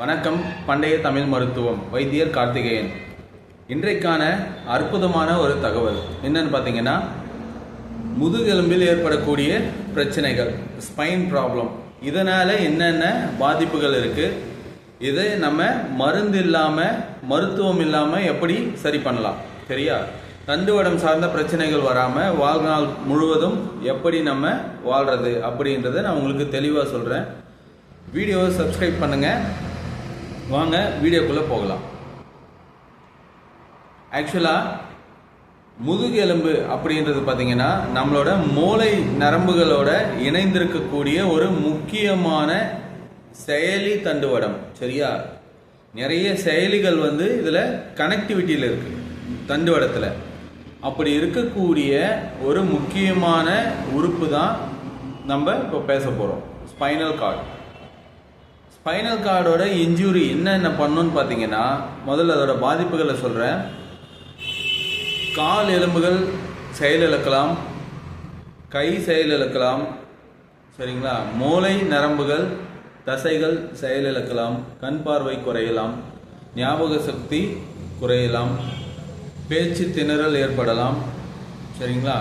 வணக்கம். பண்டைய தமிழ் மருத்துவம் வைத்தியர் கார்த்திகேயன். இன்றைக்கான அற்புதமான ஒரு தகவல் என்னன்னு பார்த்தீங்கன்னா, முதுகெலும்பில் ஏற்படக்கூடிய பிரச்சனைகள், ஸ்பைன் ப்ராப்ளம், இதனால் என்னென்ன பாதிப்புகள் இருக்குது, இதை நம்ம மருந்து இல்லாமல் மருத்துவம் இல்லாமல் எப்படி சரி பண்ணலாம், சரியா? தண்டுவடம் சார்ந்த பிரச்சனைகள் வராமல் வாழ்நாள் முழுவதும் எப்படி நம்ம வாழ்கிறது அப்படின்றத நான் உங்களுக்கு தெளிவாக சொல்கிறேன். வீடியோவை சப்ஸ்கிரைப் பண்ணுங்கள். வாங்க வீடியோக்குள்ளே போகலாம். ஆக்சுவலாக முதுகெலும்பு அப்படின்றது பார்த்தீங்கன்னா நம்மளோட மூளை நரம்புகளோட இணைந்திருக்கக்கூடிய ஒரு முக்கியமான செயலி தண்டுவடம், சரியா? நிறைய செயலிகள் இதில் கனெக்டிவிட்டியில் இருக்குது தண்டுவடத்தில். அப்படி இருக்கக்கூடிய ஒரு முக்கியமான உறுப்பு தான் நம்ம இப்போ பேச போகிறோம், ஸ்பைனல் கார்டு. ஸ்பைனல் கார்டோட இன்ஜுரி என்னென்ன பண்ணுன்னு பார்த்தீங்கன்னா, முதல்ல அதோட பாதிப்புகளை சொல்கிறேன். கால் எலும்புகள் செயலிழக்கலாம், கை செயலிழக்கலாம், சரிங்களா? மூளை நரம்புகள் தசைகள் செயலிழக்கலாம், கண் பார்வை குறையலாம், ஞாபக சக்தி குறையலாம், பேச்சு திணறல் ஏற்படலாம், சரிங்களா?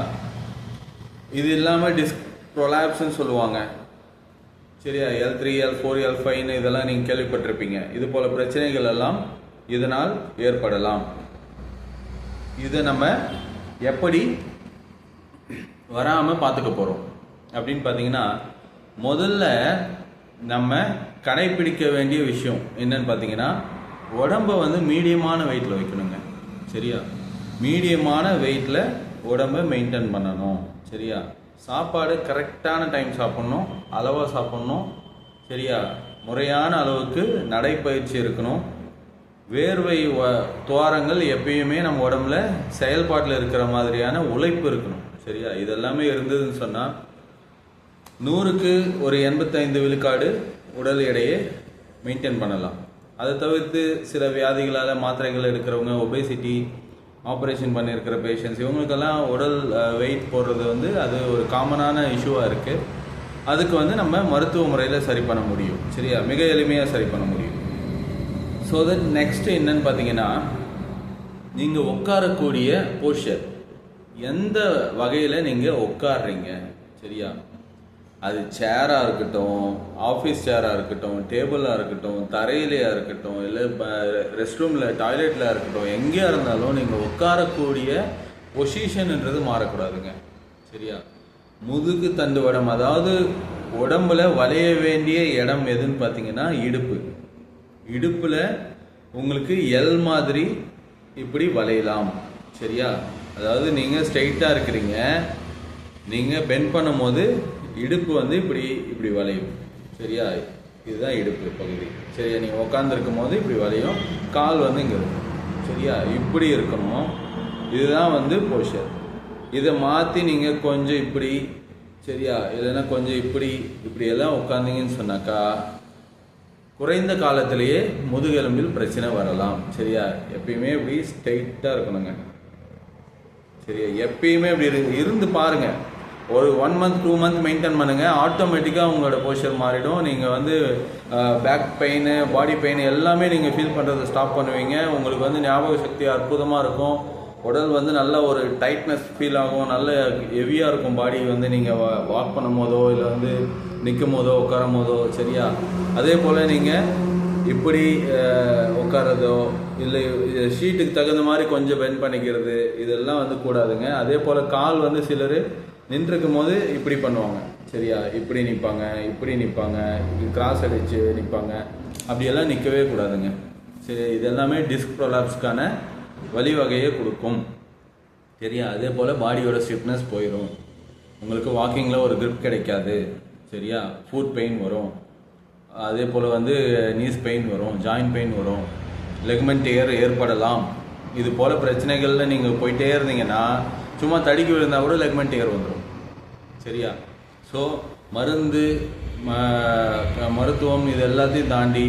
இது இல்லாமல் டிஸ்க் ப்ரொலாப்ஸ்ன்னு சொல்லுவாங்க, சரியா? L3, L4, L5 இதெல்லாம் நீங்கள் கேள்விப்பட்டிருப்பீங்க. இது போல பிரச்சனைகள் எல்லாம் இதனால் ஏற்படலாம். இதை நம்ம எப்படி வராமல் பார்த்துக்க போகிறோம் அப்படின்னு பார்த்தீங்கன்னா, முதல்ல நம்ம கடைப்பிடிக்க வேண்டிய விஷயம் என்னன்னு பார்த்தீங்கன்னா, உடம்பை மீடியமான வெயிட்டில் வைக்கணுங்க, சரியா? மீடியமான வெயிட்டில் உடம்பை மெயின்டைன் பண்ணணும், சரியா? சாப்பாடு கரெக்டான டைம் சாப்பிட்ணும், அளவாக சாப்பிட்ணும், சரியா? முறையான அளவுக்கு நடைப்பயிற்சி இருக்கணும். வேர்வை துவாரங்கள் எப்பயுமே நம்ம உடம்புல செயல்பாட்டில் இருக்கிற மாதிரியான உழைப்பு இருக்கணும், சரியா? இதெல்லாமே இருந்ததுன்னு சொன்னால் 100க்கு ஒரு 85 விழுக்காடு உடல் எடையை மெயின்டைன் பண்ணலாம். அதை தவிர்த்து சில வியாதிகளால் மாத்திரைகள் எடுக்கிறவங்க, ஒபேசிட்டி, ஆப்ரேஷன் பண்ணியிருக்கிற பேஷண்ட்ஸ், இவங்களுக்கெல்லாம் உடல் வெயிட் போடுறது அது ஒரு காமனான இஷ்யூவாக இருக்குது. அதுக்கு நம்ம மருத்துவ முறையில் சரி பண்ண முடியும், சரியா? மிக எளிமையாக சரி பண்ண முடியும். ஸோ தட் நெக்ஸ்ட்டு என்னன்னு பார்த்தீங்கன்னா, நீங்கள் உட்காரக்கூடிய போஸ்டர், எந்த வகையில் நீங்கள் உட்காடுறீங்க, சரியா? அது சேராக இருக்கட்டும், ஆஃபீஸ் சேராக இருக்கட்டும், டேபிளாக இருக்கட்டும், தரையிலையாக இருக்கட்டும், இல்லை ரெஸ்ட் ரூமில், டாய்லெட்டில் இருக்கட்டும், எங்கேயா இருந்தாலும் நீங்கள் உட்காரக்கூடிய பொசிஷன்ன்றது மாறக்கூடாதுங்க, சரியா? முதுகு தண்டுவடம், அதாவது உடம்புல வளைய வேண்டிய இடம் எதுன்னு பார்த்தீங்கன்னா இடுப்பு. இடுப்பில் உங்களுக்கு எல் மாதிரி இப்படி வளையலாம், சரியா? அதாவது நீங்கள் ஸ்ட்ரைட்டாக இருக்கிறீங்க, நீங்கள் பெண்ட் பண்ணும் போது இடுப்பு இப்படி இப்படி வளையும், சரியா? இதுதான் இடுப்பு பகுதி, சரியா? நீங்கள் உட்காந்துருக்கும் போது இப்படி வளையும், கால் இங்கே இருக்கும், சரியா? இப்படி இருக்கணும். இதுதான் போஸ்டர். இதை மாற்றி நீங்கள் கொஞ்சம் இப்படி, சரியா? இல்லைன்னா கொஞ்சம் இப்படி இப்படியெல்லாம் உட்காந்தீங்கன்னு சொன்னாக்கா குறைந்த காலத்திலேயே முதுகெலும்பில் பிரச்சனை வரலாம், சரியா? எப்பயுமே இப்படி ஸ்ட்ரைட்டாக இருக்கணுங்க, சரியா? எப்பயுமே இப்படி இருந்து பாருங்கள். ஒரு 1 month 2 month மெயின்டைன் பண்ணுங்கள், ஆட்டோமேட்டிக்காக உங்களோட போஸ்டர் மாறிடும். நீங்கள் பேக் பெயின், பாடி பெயின் எல்லாமே நீங்கள் ஃபீல் பண்ணுறதை ஸ்டாப் பண்ணுவீங்க. உங்களுக்கு ஞாபக சக்தி அற்புதமாக இருக்கும். உடல் நல்ல ஒரு டைட்னஸ் ஃபீல் ஆகும், நல்ல ஹெவியாக இருக்கும் பாடி. நீங்கள் வாக் பண்ணும் போதோ இல்லை நிற்கும் போதோ உட்காரும் போதோ, சரியா? அதே போல் நீங்கள் இப்படி உட்காரதோ இல்லை ஷீட்டுக்கு தகுந்த மாதிரி கொஞ்சம் பெண்ட் பண்ணிக்கிறது, இதெல்லாம் கூடாதுங்க. அதே போல் கால் சிலர் நின்றுருக்கும் போது இப்படி பண்ணுவாங்க, சரியா? இப்படி நிற்பாங்க, இப்படி நிற்பாங்க, கிராஸ் அடித்து நிற்பாங்க, அப்படியெல்லாம் நிற்கவே கூடாதுங்க, சரி? இதெல்லாமே டிஸ்க் ப்ரொலாப்ஸ்க்கான வழிவகையை கொடுக்கும், சரியா? அதே போல் பாடியோட ஸ்டிஃப்னஸ் போயிடும், உங்களுக்கு வாக்கிங்கில் ஒரு grip கிடைக்காது, சரியா? ஃபுட் பெயின் வரும், அதே போல் நீஸ் பெயின் வரும், ஜாயின்ட் பெயின் வரும், லெக்மெண்ட் ஏற்படலாம். இது போல் பிரச்சனைகளில் நீங்கள் போயிட்டே இருந்தீங்கன்னா சும்மா தடுக்கி விழுந்தால் கூட லெக்மெண்ட் வந்துடும், சரியா? ஸோ மருந்து, மருத்துவம் இது எல்லாத்தையும் தாண்டி,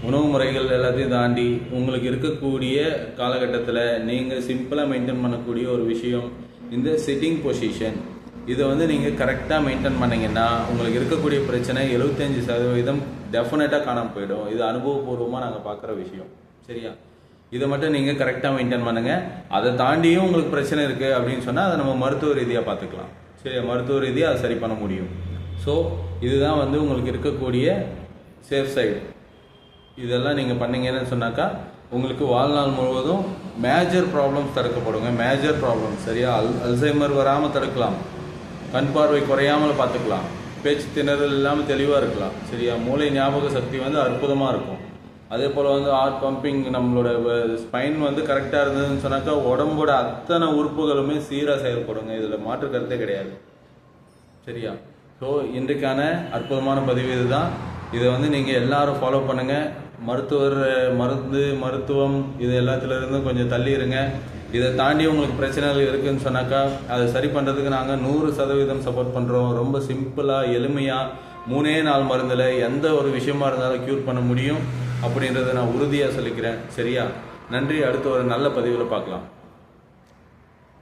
உணவு முறைகள் எல்லாத்தையும் தாண்டி உங்களுக்கு இருக்கக்கூடிய காலகட்டத்தில் நீங்கள் சிம்பிளாக மெயின்டைன் பண்ணக்கூடிய ஒரு விஷயம் இந்த சிட்டிங் பொசிஷன். இதை நீங்கள் கரெக்டாக மெயின்டைன் பண்ணிங்கன்னா உங்களுக்கு இருக்கக்கூடிய பிரச்சனை 75% டெஃபினட்டாக காணாமல் போயிடும். இது அனுபவபூர்வமாக நாங்கள் பார்க்குற விஷயம். சரியா? இதை மட்டும் நீங்கள் கரெக்டாக மெயின்டைன் பண்ணுங்கள். அதை தாண்டியும் உங்களுக்கு பிரச்சனை இருக்குது அப்படின்னு சொன்னால் அதை நம்ம மருத்துவ ரீதியாக பார்த்துக்கலாம். சரியா? மருத்துவ ரீதியாக அதை சரி பண்ண முடியும். ஸோ இதுதான் வந்து உங்களுக்கு இருக்கக்கூடிய சேஃப் சைடு. இதெல்லாம் நீங்கள் பண்ணீங்கன்னு சொன்னாக்கா உங்களுக்கு வாழ்நாள் முழுவதும் மேஜர் ப்ராப்ளம்ஸ் தடுக்கப்படுங்க. Major problems. சரியா? அல்சைமர் வராமல் தடுக்கலாம், கண் பார்வை குறையாமல் பார்த்துக்கலாம், பேச்சு திணறல் இல்லாமல் தெளிவாக இருக்கலாம். சரியா? மூளை ஞாபக சக்தி வந்து அற்புதமாக இருக்கும். அதே போல் வந்து ஹார்ட் பம்பிங், நம்மளோட ஸ்பைன் வந்து கரெக்டாக இருந்ததுன்னு சொன்னாக்கா உடம்போட அத்தனை உறுப்புகளுமே சீராக செயல்படுங்க. இதில் மாற்று கருத்தே கிடையாது. சரியா? ஸோ இன்றைக்கான அற்புதமான பதிவு இதுதான். இதை வந்து நீங்கள் எல்லாரும் ஃபாலோ பண்ணுங்கள். மருத்துவம் இது எல்லாத்துலேருந்தும் கொஞ்சம் தள்ளி இருங்க. இதை தாண்டி உங்களுக்கு பிரச்சனைகள் இருக்குதுன்னு சொன்னாக்கா அதை சரி பண்ணுறதுக்கு நாங்கள் 100% சப்போர்ட் பண்ணுறோம். ரொம்ப சிம்பிளாக எளிமையாக 3 நாள் மருந்தில் எந்த ஒரு விஷயமா இருந்தாலும் க்யூர் பண்ண முடியும் அப்படின்றத நான் உறுதியாக சொல்லிக்கிறேன். சரியா? நன்றி. அடுத்த ஒரு நல்ல பதிவில் பார்க்கலாம்.